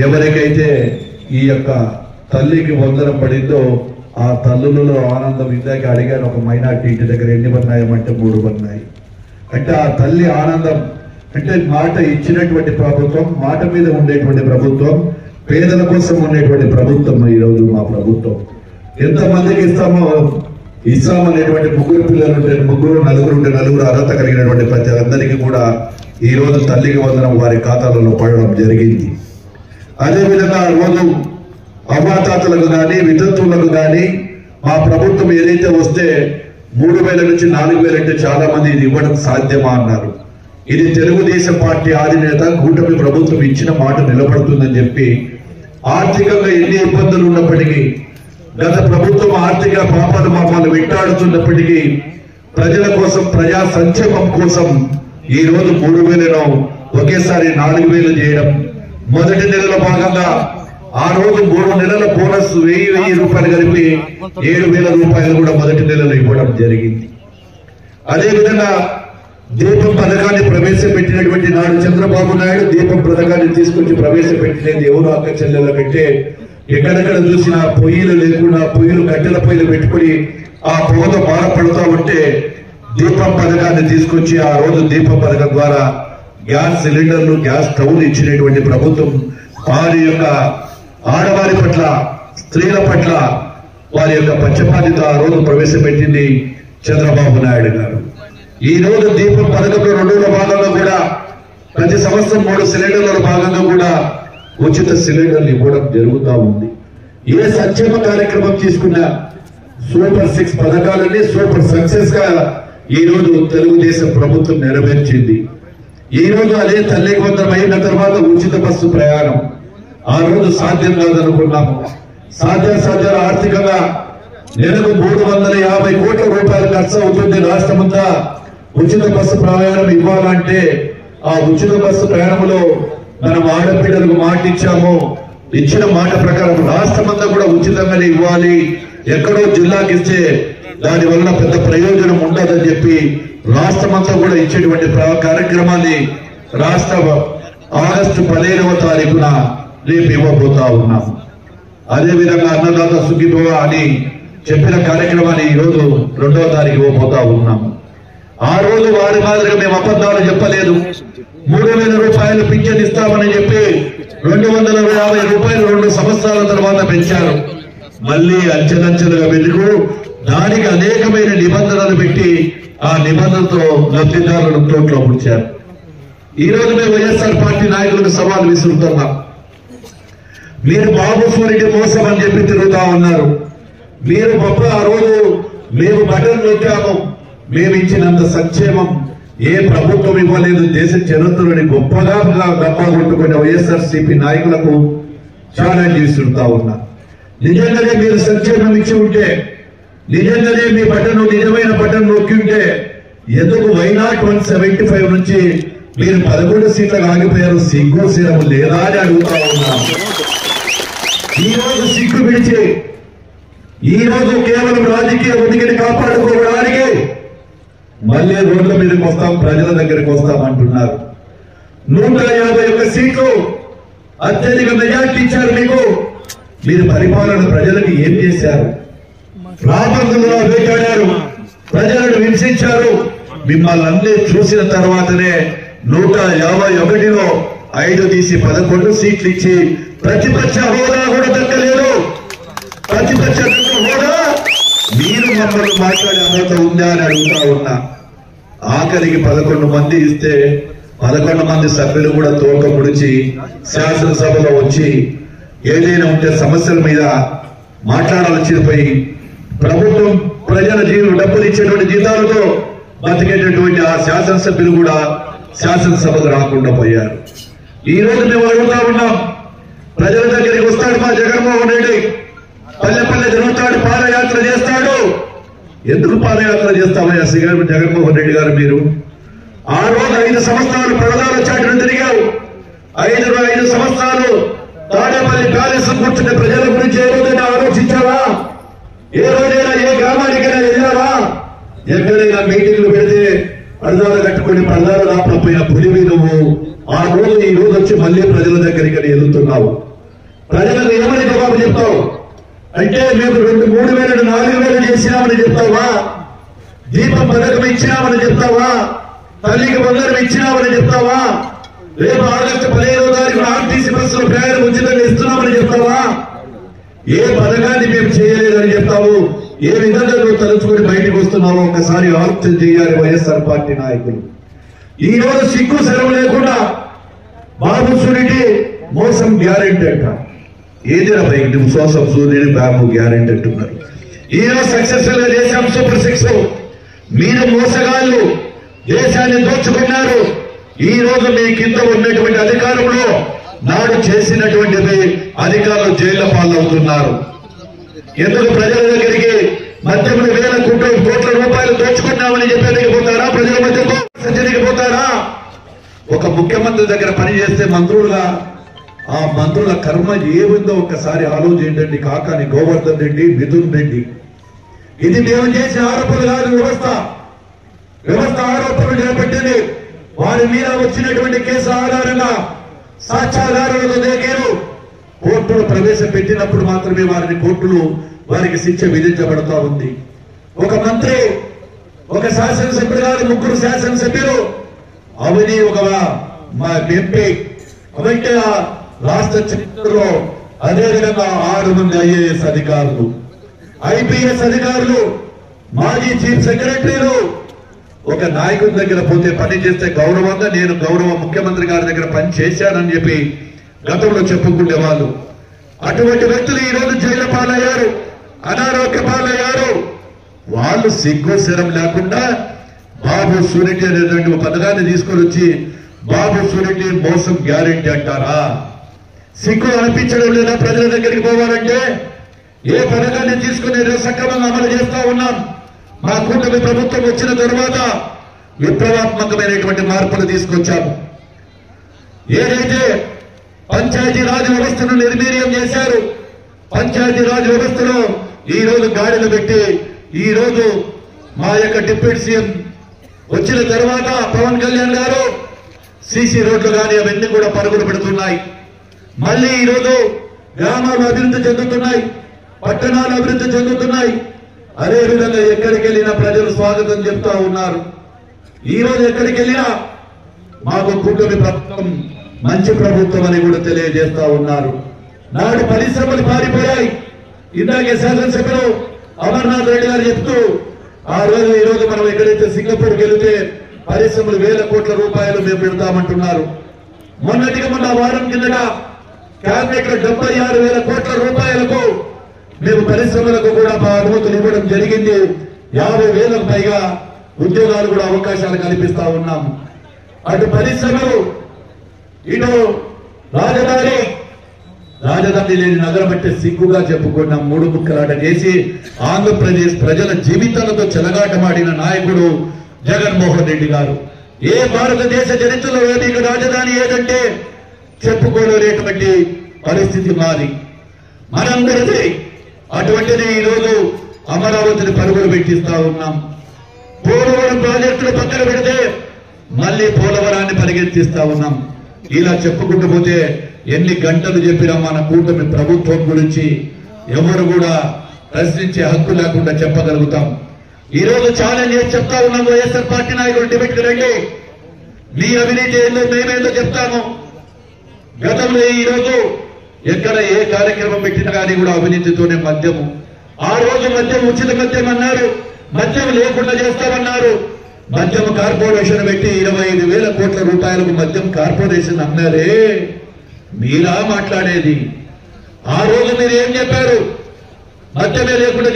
ఎవరికైతే ఈ యొక్క తల్లికి వందనం పడిందో ఆ తల్లులలో ఆనందం. ఇందాక అడిగాను, ఒక మైనార్టీ ఇంటి దగ్గర ఎన్ని పన్నాయమంటే 3 పన్నాయి. అంటే ఆ తల్లి ఆనందం అంటే మాట ఇచ్చినటువంటి ప్రభుత్వం, మాట మీద ఉండేటువంటి ప్రభుత్వం, పేదల కోసం ఉండేటువంటి ప్రభుత్వం ఈరోజు మా ప్రభుత్వం. ఎంతమందికి ఇస్తామనేటువంటి 3 పిల్లలు ఉంటే 3, 4 ఉంటే 4 అర్హత కలిగినటువంటి ప్రతి అందరికీ కూడా ఈ రోజు తల్లికి వందనం వారి ఖాతాలలో పడడం జరిగింది. అదేవిధంగా ఆ రోజు అవ్వాతాతలకు కానీ వితంతువులకు కానీ మా ప్రభుత్వం ఏదైతే వస్తే 3,000 నుంచి 4,000 అంటే చాలా మంది ఇది ఇవ్వడం సాధ్యమా అన్నారు. ఇది తెలుగుదేశం పార్టీ అధినేత కూటమి ప్రభుత్వం ఇచ్చిన మాట నిలబడుతుందని చెప్పి ఆర్థికంగా ఎన్ని ఇబ్బందులు ఉన్నప్పటికీ, గత ప్రభుత్వం ఆర్థిక పాపాలు వెంటాడుతున్నప్పటికీ ప్రజల కోసం, ప్రజా సంక్షేమం కోసం ఈ రోజు 3,000ను ఒకేసారి 4,000 చేయడం. మొదటి నెలలో భాగంగా ఆ రోజు 3 నెలల బోనస్ 1,000 రూపాయలు కలిపి 7,000 రూపాయలు కూడా మొదటి నెలలో ఇవ్వడం జరిగింది. అదేవిధంగా దీపం పథకాన్ని ప్రవేశపెట్టినటువంటి నాడు చంద్రబాబు నాయుడు దీపం పథకాన్ని తీసుకొచ్చి ప్రవేశపెట్టినది ఎవరు అక్క చెల్లెల కంటే ఎక్కడెక్కడ చూసినా పొయ్యిలు లేకుండా కట్టెల పొయ్యిలు పెట్టుకుని ఆ పొగతో బాధపడుతూ ఉంటే దీపం పథకాన్ని తీసుకొచ్చి ఆ రోజు దీపం పథకం ద్వారా గ్యాస్ సిలిండర్లు, గ్యాస్ స్టవ్లు ఇచ్చినటువంటి ప్రభుత్వం వారి యొక్క ఆడవారి పట్ల, స్త్రీల పట్ల వారి యొక్క పక్షపాతితో ఆ రోజు ప్రవేశపెట్టింది చంద్రబాబు నాయుడు గారు. ఈ రోజు దీపం పథకంలో 2వ భాగంలో కూడా ప్రతి సంవత్సరం 3 సిలిండర్ల భాగంగా కూడా ఉచిత సిలిండర్లు ఇవ్వడం జరుగుతూ ఉంది. ఏ సంక్షేమ కార్యక్రమం తీసుకున్నా సూపర్ 6 పథకాలన్నీ సూపర్ సక్సెస్ గా ఈ రోజు తెలుగుదేశం ప్రభుత్వం నెరవేర్చింది. ఈ రోజు అదే తల్లికి వందనం అయిన తర్వాత ఉచిత బస్సు ప్రయాణం ఆ రోజు సాధ్యం కాదనుకున్నాము. సాధ్యాసాధ్యాలు ఆర్థికంగా నెలకు 350 కోట్ల రూపాయలు ఖర్చు అవుతుంది. రాష్ట్రమంతా ఉచిత బస్సు ప్రయాణం ఇవ్వాలంటే ఆ ఉచిత బస్సు ప్రయాణంలో మనం ఆడపిల్లలకు మాట ఇచ్చాము. ఇచ్చిన మాట ప్రకారం రాష్ట్రమంతా కూడా ఉచితంగానే ఇవ్వాలి. ఎక్కడో జిల్లాకి ఇస్తే దాని వలన పెద్ద ప్రయోజనం ఉండదని చెప్పి రాష్ట్రమంతా కూడా ఇచ్చేటువంటి కార్యక్రమాన్ని రాష్ట్ర ఆగస్టు 15వ తారీఖున రేపు ఇవ్వబోతా ఉన్నాము. అదేవిధంగా అన్నదాత సుఖీభవ అని చెప్పిన కార్యక్రమాన్ని ఈ రోజు 2వ తారీఖు ఇవ్వబోతా ఉన్నాము. ఆ రోజు వారి మాదిరిగా మేము అబద్ధాలు చెప్పలేదు. 3,000 రూపాయలు పింఛన్ ఇస్తామని చెప్పి 250 రూపాయలు 2 సంవత్సరాల తర్వాత పెంచారు. మళ్ళీ అంచెలంచెలుగా వెలుగు దానికి అనేకమైన నిబంధనలు పెట్టి ఆ నిబంధనలతో లబ్ధిదారులను తోట్లో ముంచారు. ఈ రోజు మేము వైఎస్ఆర్ పార్టీ నాయకులకు సవాల్ విసురుతున్నాం. మీరు బాబు సూర్యుడి మోసం అని చెప్పి తిరుగుతా ఉన్నారు. మీరు గొప్ప ఆ రోజు మేము బటన్ నొక్కాము, మేము ఇచ్చినంత సంక్షేమం ఏ ప్రభుత్వం ఇవ్వలేదు. దేశ చరిత్రలోని గొప్పగా గొప్ప కొట్టుకున్న వైఎస్ఆర్సీపీ నాయకులకు ఛాలెంజ్ చేస్తుంటా ఉన్నా. నిజంగానే మీరు సంక్షేమం ఇచ్చి ఉంటే, నిజంగానే మీ బటన్ నిజమైన బటన్ నొక్కి ఉంటే ఎందుకు వైనాట్ 175 నుంచి మీరు 11 సీట్లకు ఆగిపోయారు? సిగ్గు శీలం లేదా అని అడుగుతా ఉన్నా. ఈ రోజు సిగ్గు విడిచి ఈ రోజు కేవలం రాజకీయ ఉనికిని కాపాడుకోవడానికి మళ్ళీ రోడ్ల మీదకి వస్తాం, ప్రజల దగ్గరికి వస్తాం అంటున్నారు. 151 సీట్లు అత్యధిక మెజార్టీ ఇచ్చారు మీకు. మీరు పరిపాలన ప్రజలకు ఏం చేశారు? రాబందులో వేటాడారు, ప్రజలను హింసించారు. మిమ్మల్ని అన్ని చూసిన తర్వాతనే 151లో 5 తీసి 11 సీట్లు ఇచ్చి ప్రతిపక్ష హోదా కూడా దక్కలేదు. ప్రతిపక్ష హోదా మీరు మమ్మల్ని మాట్లాడే అర్హత ఉందా అని అడుగుతా ఉన్నా. ఆఖరికి 11 మంది ఇస్తే 11 మంది సభ్యులు కూడా తోక ముడిచి శాసనసభలో వచ్చి ఏదైనా ఉంటే సమస్యల మీద మాట్లాడాల్సిపోయి ప్రభుత్వం ప్రజల డబ్బులు ఇచ్చేటువంటి జీతాలతో బతికేటటువంటి ఆ శాసనసభ్యులు కూడా శాసనసభకు రాకుండా పోయారు. ఈ రోజు మేము అడుగుతా ఉన్నాం, ప్రజల దగ్గరికి వస్తాడు మా జగన్మోహన్ రెడ్డి, పల్లె పల్లె తిరుగుతాడు, పాదయాత్ర చేస్తాడు. ఎందుకు పాదయాత్ర చేస్తామయ్యా జగన్మోహన్ రెడ్డి గారు? మీరు ఆ రోజు 5 సంవత్సరాలు ప్రజల చాటును తిరిగావు. 5 సంవత్సరాలు తాడేపల్లి ప్యాలెస్ కూర్చున్న ప్రజల గురించి ఏ రోజైనా ఆలోచించావా? ఏ రోజైనా ఏ గ్రామానికైనా వెళ్ళావా? ఎక్కడైనా మీటింగ్లు పెడితే పరదాలు కట్టుకుని పరదాలు రాకపోయిన పులివి నువ్వు ఆ రోజు ఈ రోజు వచ్చి మళ్ళీ ప్రజల దగ్గరికి వెళ్తున్నావు. ప్రజలకు ఏమని జవాబు చెప్తావు అంటే మేము 3,000 4,000 చేసినామని చెప్తావా? దీపం పథకం ఇచ్చినామని చెప్తావా? తల్లికి బంగారం ఇచ్చినామని చెప్తావా? రేపు ఆగస్టు 15వ తారీఖున ఆర్టీసీ బస్సులో ప్రయాణం ఉచితంగా ఇస్తున్నామని చెప్తావా? ఏ పథకాన్ని మేము చేయలేదని చెప్తావు? ఏ విధంగా నువ్వు తలుచుకుని బయటకు వస్తున్నావో ఒకసారి ఆలోచన చేయాలి వైఎస్ఆర్ పార్టీ నాయకులు. ఈ రోజు సిగ్గు సెలవు లేకుండా బాబు సూర్యుడి మోసం గ్యారెంటీ అంట. ఏదిరా బయట మోసం సూర్యుడి బాబు గ్యారెంటీ అంటున్నారు. ఈ రోజు సక్సెస్ఫుల్ గా చేశాం సూపర్ 6. మీరు మోసగాళ్ళు దేశాన్ని దోచుకున్నారు. ఈ రోజు మీ కింద ఉన్నటువంటి అధికారంలో నాడు చేసినటువంటిది అధికారులు జైళ్ల పాలవుతున్నారు. ఎందుకు ప్రజల దగ్గరికి మధ్యలో వేల కోట్ల రూపాయలు దోచుకున్నామని చెప్పేందుకు పోతారా? ప్రజల మధ్య సజ్జనికి పోతారా? ఒక ముఖ్యమంత్రి దగ్గర పనిచేస్తే మంత్రులుగా ఆ మంత్రుల కర్మ ఏముందో ఒక్కసారి ఆలోచించండి. కాకాని గోవర్ధన్ రెడ్డి, మిథున్ రెడ్డి, ఇది మేము చేసిన ఆరోపణలు కాదు. వ్యవస్థ ఆరోపణలు చేపట్టింది. వారి మీద వచ్చినటువంటి కేసు ఆధారంగా సాక్ష్యాధారాలతో దేకేరు కోర్టులు ప్రవేశపెట్టినప్పుడు మాత్రమే కోర్టులు వారికి శిక్ష విధించబడతా ఉంది. ఒక మంత్రి, ఒక శాసనసభ్యుడు కాదు, 3 శాసనసభ్యులు, అవని ఒక ఎంపీ, అవైతే రాష్ట్ర చరిత్రలో అదేవిధంగా 6 మంది IAS అధికారులు, IPS అధికారులు, మాజీ చీఫ్ సెక్రటరీలు ఒక నాయకుడి దగ్గర పోతే పని చేస్తే గౌరవంగా నేను గౌరవ ముఖ్యమంత్రి గారి దగ్గర పని చేశానని చెప్పి గతంలో చెప్పుకునే వాళ్ళు. అటువంటి వ్యక్తులు ఈ రోజు జైలు పాలయ్యారు, అనారోగ్య పాలయ్యారు. వాళ్ళు సిగ్గు శరం లేకుండా బాబు సూరెడ్డి అనేటువంటి ఒక పథకాన్ని తీసుకొని వచ్చి బాబు సూరెడ్డి మోసం గ్యారెంటీ అంటారా? సిగ్గు అనిపించడం లేదా ప్రజల దగ్గరికి పోవాలంటే? ఏ పథకాన్ని తీసుకుని సక్రమంగా అమలు చేస్తా ఉన్నాం. మా కూటమి ప్రభుత్వం వచ్చిన తరువాత విప్లవాత్మకమైనటువంటి మార్పులు తీసుకొచ్చాము. ఏదైతే పంచాయతీ రాజ్ వ్యవస్థను నిర్వీర్యం చేశారు, పంచాయతీ రాజ్ వ్యవస్థలో ఈ రోజు గాడిలు పెట్టి ఈ రోజు మా యొక్క డిప్యూటీ సీఎం వచ్చిన తర్వాత పవన్ కళ్యాణ్ గారు సీసీ రోడ్లు కానీ అవన్నీ కూడా పరుగులు పెడుతున్నాయి. మళ్ళీ ఈ రోజు గ్రామాలు అభివృద్ధి చెందుతున్నాయి, పట్టణాలు అభివృద్ధి చెందుతున్నాయి. అదేవిధంగా ఎక్కడికి వెళ్ళినా ప్రజలు స్వాగతం చెప్తా ఉన్నారు. ఈ రోజు ఎక్కడికి వెళ్ళినా మాకు కూటమి ప్రభుత్వం మంచి ప్రభుత్వం అని కూడా తెలియజేస్తా ఉన్నారు. నాడు పరిశ్రమలు పారిపోయాయి. ఇందాకే శాసనసభ్యులు అమర్నాథ్ రెడ్డి గారు చెప్తూ ఆ రోజు ఈ రోజు మనం ఎక్కడైతే సింగపూర్కి వెళితే పరిశ్రమలు వేల కోట్ల రూపాయలు మేము పెడతామంటున్నారు. మొన్న వారం కిందట క్యాబినెట్ లో 76,000 కోట్ల రూపాయలకు మేము పరిశ్రమలకు కూడా మా అనుమతులు ఇవ్వడం జరిగింది. 50,000కు పైగా ఉద్యోగాలు కూడా అవకాశాలు కల్పిస్తా ఉన్నాము. అటు పరిశ్రమలు, ఇటు రాజధాని లేని నగరం అంటే సిగ్గుగా చెప్పుకున్నాం. 3 ముక్కలాట చేసి ఆంధ్రప్రదేశ్ ప్రజల జీవితాలతో చెలగాటమాడిన నాయకుడు జగన్మోహన్ రెడ్డి గారు. ఏ భారతదేశ చరిత్రలో ఏదైనా రాజధాని ఏదంటే చెప్పుకోలేనటువంటి పరిస్థితి మాది మనందరిది. అటువంటిది ఈ రోజు అమరావతిని పరుగులు పెట్టిస్తా ఉన్నాం. పోలవరం ప్రాజెక్టులు పక్కన పెడితే మళ్ళీ పోలవరాన్ని పరిగెత్తిస్తా ఉన్నాం. ఇలా చెప్పుకుంటూ పోతే ఎన్ని గంటలు చెప్పినా మన కూటమి ప్రభుత్వం గురించి ఎవరు కూడా ప్రశ్నించే హక్కు లేకుండా చెప్పగలుగుతాం. ఈ రోజు ఛాలెంజ్ చేసి చెప్తా ఉన్నాం. వైఎస్ఆర్ పార్టీ నాయకులు డిబేట్కి రండి, మీ అవినీతి ఏందో మేమేందో చెప్తాము. గతంలో ఈ రోజు ఎక్కడ ఏ కార్యక్రమం పెట్టినా కానీ కూడా అవినీతితోనే మద్యము. ఆ రోజు మద్యం ఉచిత మద్యం అన్నారు, మద్యం లేకుండా చేస్తామన్నారు. మద్యం కార్పొరేషన్ పెట్టి 25,000 కోట్ల రూపాయలకు మద్యం కార్పొరేషన్ అన్నారే. మీరా మాట్లాడేది? ఆ రోజు మీరు ఏం చెప్పారు? మద్యమే లేకుండా